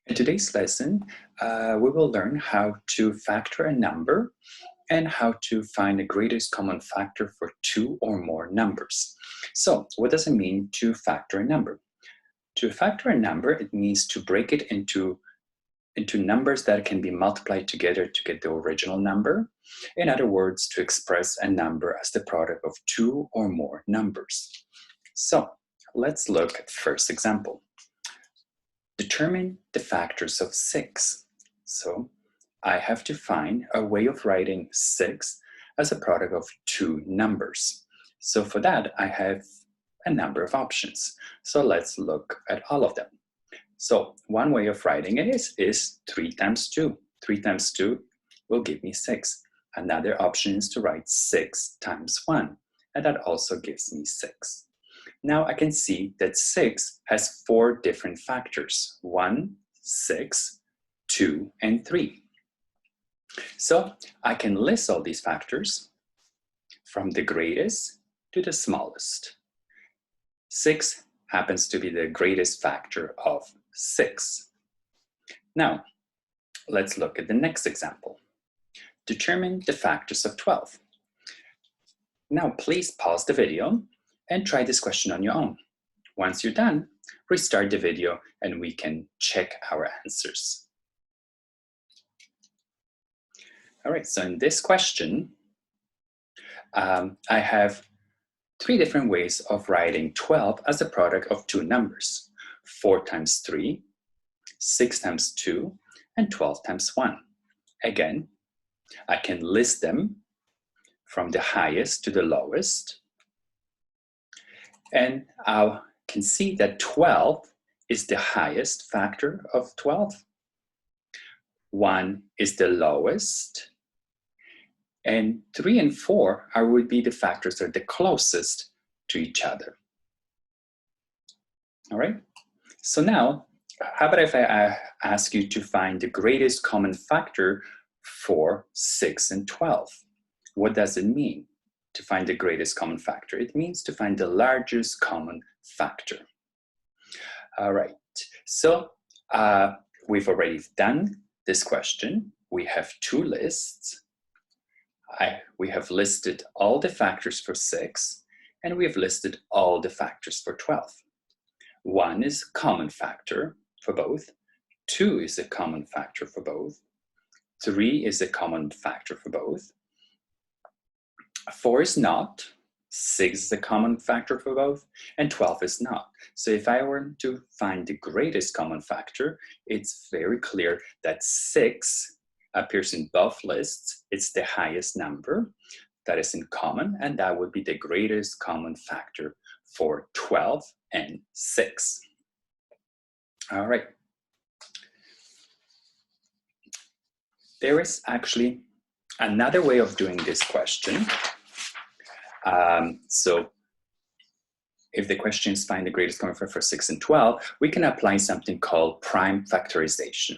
In today's lesson, we will learn how to factor a number and how to find the greatest common factor for two or more numbers. So, what does it mean to factor a number? To factor a number, it means to break it into numbers that can be multiplied together to get the original number. In other words, to express a number as the product of two or more numbers. So, let's look at the first example. Determine the factors of 6. So I have to find a way of writing 6 as a product of two numbers. So for that, I have a number of options. So let's look at all of them. So one way of writing it is 3 times 2. 3 times 2 will give me 6. Another option is to write 6 times 1, and that also gives me 6. Now I can see that 6 has 4 different factors: 1, 6, 2, and 3. So I can list all these factors from the greatest to the smallest. 6 happens to be the greatest factor of 6. Now, let's look at the next example. Determine the factors of 12. Now, please pause the video and try this question on your own. Once you're done, restart the video and we can check our answers. All right, so in this question, I have 3 different ways of writing 12 as a product of two numbers: 4 times 3, 6 times 2, and 12 times 1. Again, I can list them from the highest to the lowest. And I can see that 12 is the highest factor of 12. 1 is the lowest. And 3 and 4 would be the factors that are the closest to each other. All right? So now, how about if I ask you to find the greatest common factor for 6 and 12? What does it mean to find the greatest common factor? It means to find the largest common factor. All right, so we've already done this question. We have 2 lists. We have listed all the factors for 6, and we have listed all the factors for 12. 1 is a common factor for both. 2 is a common factor for both. 3 is a common factor for both. 4 is not, 6 is a common factor for both, and 12 is not. So if I were to find the greatest common factor, it's very clear that 6 appears in both lists. It's the highest number that is in common, and that would be the greatest common factor for 12 and 6. All right. There is actually another way of doing this question. So if the question is find the greatest common factor for 6 and 12, we can apply something called prime factorization.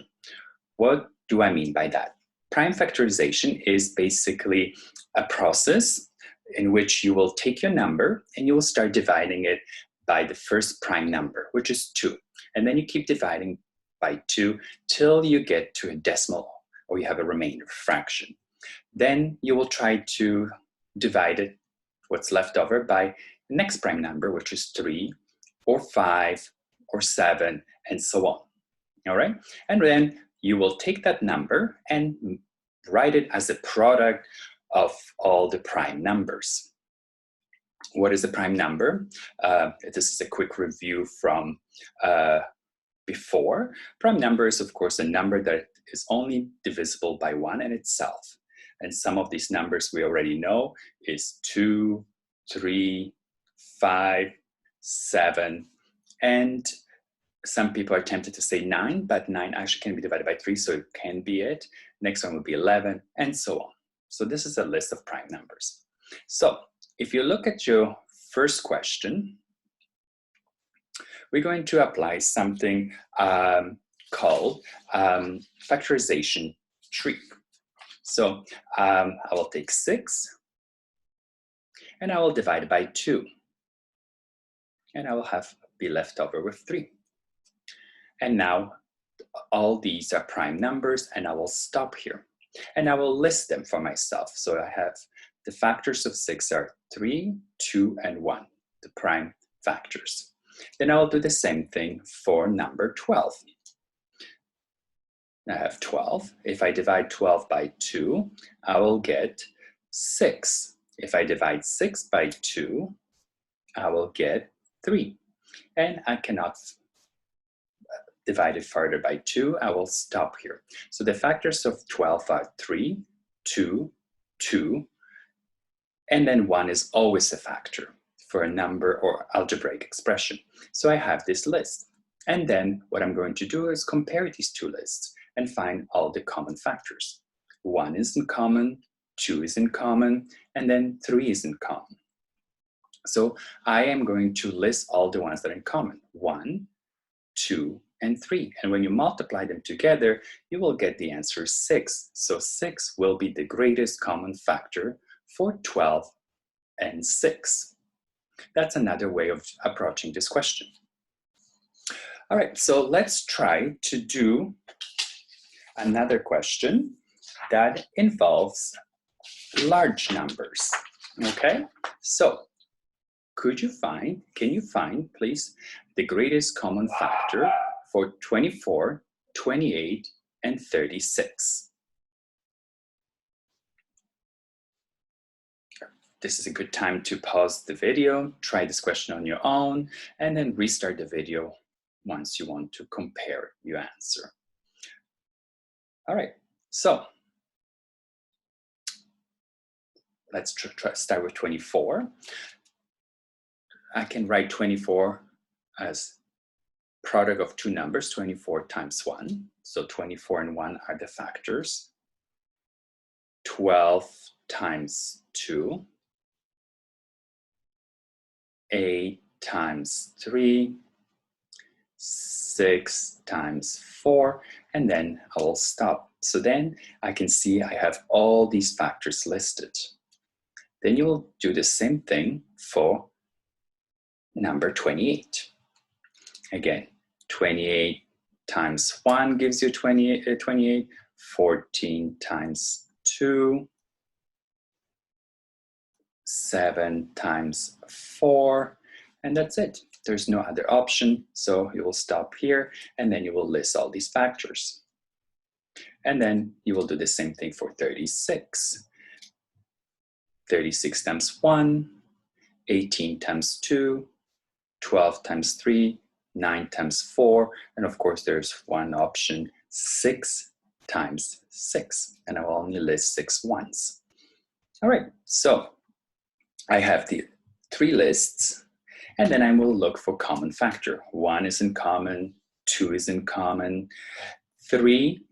What do I mean by that? Prime factorization is basically a process in which you will take your number and you will start dividing it by the first prime number, which is 2. And then you keep dividing by 2 till you get to a decimal, or you have a remainder fraction. Then you will try to divide it, what's left over, by the next prime number, which is 3 or 5 or 7, and so on. All right? And then you will take that number and write it as a product of all the prime numbers. What is a prime number? This is a quick review from before. Prime number is, of course, a number that is only divisible by 1 in itself. And some of these numbers we already know is 2, 3, 5, 7, and some people are tempted to say 9, but 9 actually can be divided by 3, so it can be it. Next one would be 11, and so on. So this is a list of prime numbers. So if you look at your first question, we're going to apply something called factorization tree. So I will take 6, and I will divide by 2. And I will be left over with 3. And now all these are prime numbers, and I will stop here. And I will list them for myself. So I have the factors of 6 are 3, 2, and 1, the prime factors. Then I will do the same thing for number 12. I have 12. If I divide 12 by 2, I will get 6. If I divide 6 by 2, I will get 3. And I cannot divide it further by 2. I will stop here. So the factors of 12 are 3, 2, 2, and then 1 is always a factor for a number or algebraic expression. So I have this list. And then what I'm going to do is compare these two lists and find all the common factors. 1 is in common, 2 is in common, and then 3 is in common. So I am going to list all the ones that are in common, 1, 2, and 3. And when you multiply them together, you will get the answer 6. So 6 will be the greatest common factor for 12 and 6. That's another way of approaching this question. All right, so let's try to do another question that involves large numbers, okay? So can you find, please, the greatest common factor for 24, 28, and 36? This is a good time to pause the video, try this question on your own, and then restart the video once you want to compare your answer. All right, so let's start with 24. I can write 24 as product of two numbers, 24 times 1. So 24 and 1 are the factors. 12 times 2. 8 times 3. 6 times 4. And then I will stop. So then I can see I have all these factors listed. Then you will do the same thing for number 28. Again, 28 times 1 gives you 28, 14 times 2, 7 times 4, and that's it. There's no other option, so you will stop here, and then you will list all these factors. And then you will do the same thing for 36. 36 times 1, 18 times 2, 12 times 3, 9 times 4, and of course there's one option, 6 times 6, and I will only list 6 ones. All right, so I have the 3 lists, and then I will look for common factor. 1 is in common, 2 is in common, 3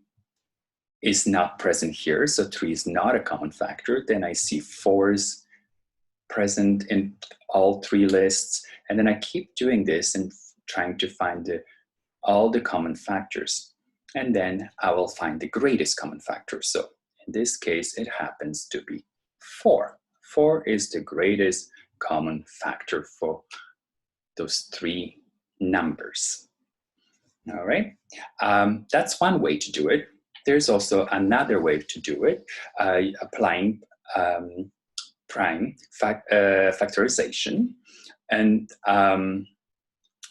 is not present here, so 3 is not a common factor. Then I see 4 is present in all 3 lists, and then I keep doing this and trying to find all the common factors, and then I will find the greatest common factor. So in this case, it happens to be 4. 4 is the greatest common factor for those 3 numbers. All right, that's one way to do it. There's also another way to do it, applying prime factorization. And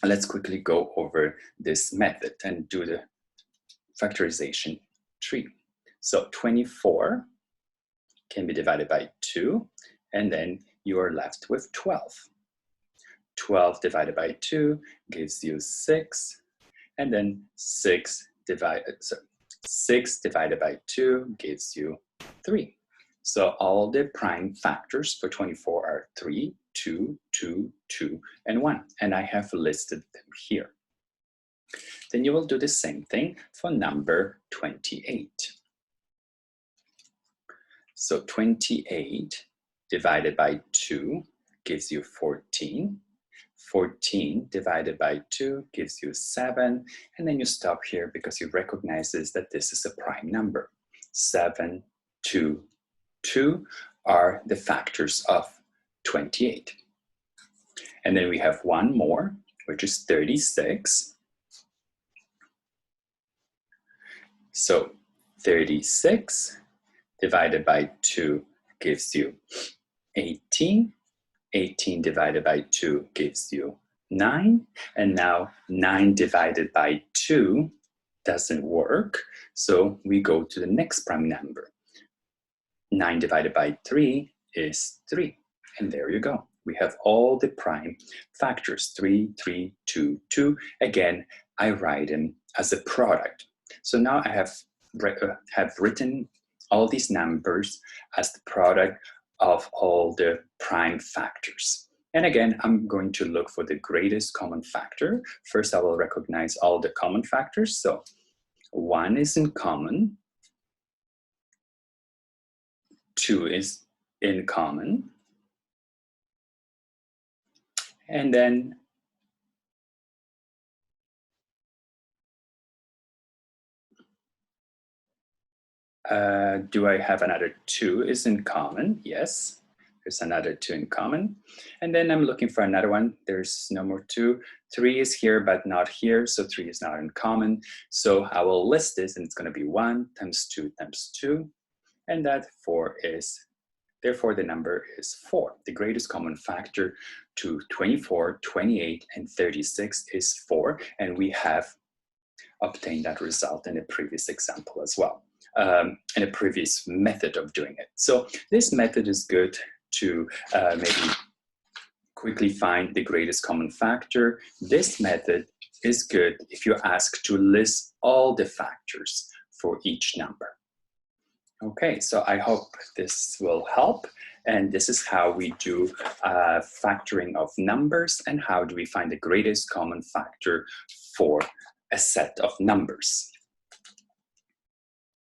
let's quickly go over this method and do the factorization tree. So 24 can be divided by 2, and then you are left with 12. 12 divided by 2 gives you 6, and then 6 divided by 2 gives you 3. So all the prime factors for 24 are 3, 2, 2, 2, and 1, and I have listed them here. Then you will do the same thing for number 28. So 28 divided by 2 gives you 14. 14 divided by 2 gives you 7, and then you stop here because you recognize that this is a prime number. 7, 2, 2 are the factors of 28. And then we have one more, which is 36. So 36 divided by 2 gives you 18. 18 divided by 2 gives you 9. And now 9 divided by 2 doesn't work. So we go to the next prime number. 9 divided by 3 is 3. And there you go. We have all the prime factors, 3, 3, 2, 2. Again, I write them as a product. So now I have written all these numbers as the product of all the prime factors. And again, I'm going to look for the greatest common factor. First, I will recognize all the common factors. So 1 is in common, 2 is in common, and then do I have another 2 is in common? Yes, there's another 2 in common. And then I'm looking for another one. There's no more 2. 3 is here, but not here. So 3 is not in common. So I will list this, and it's going to be 1 times 2 times 2. And that 4 is, therefore the number is 4. The greatest common factor to 24, 28, and 36 is 4. And we have obtained that result in a previous example as well. In a previous method of doing it. So this method is good to maybe quickly find the greatest common factor. This method is good if you're asked to list all the factors for each number. Okay, so I hope this will help. And this is how we do factoring of numbers, and how do we find the greatest common factor for a set of numbers.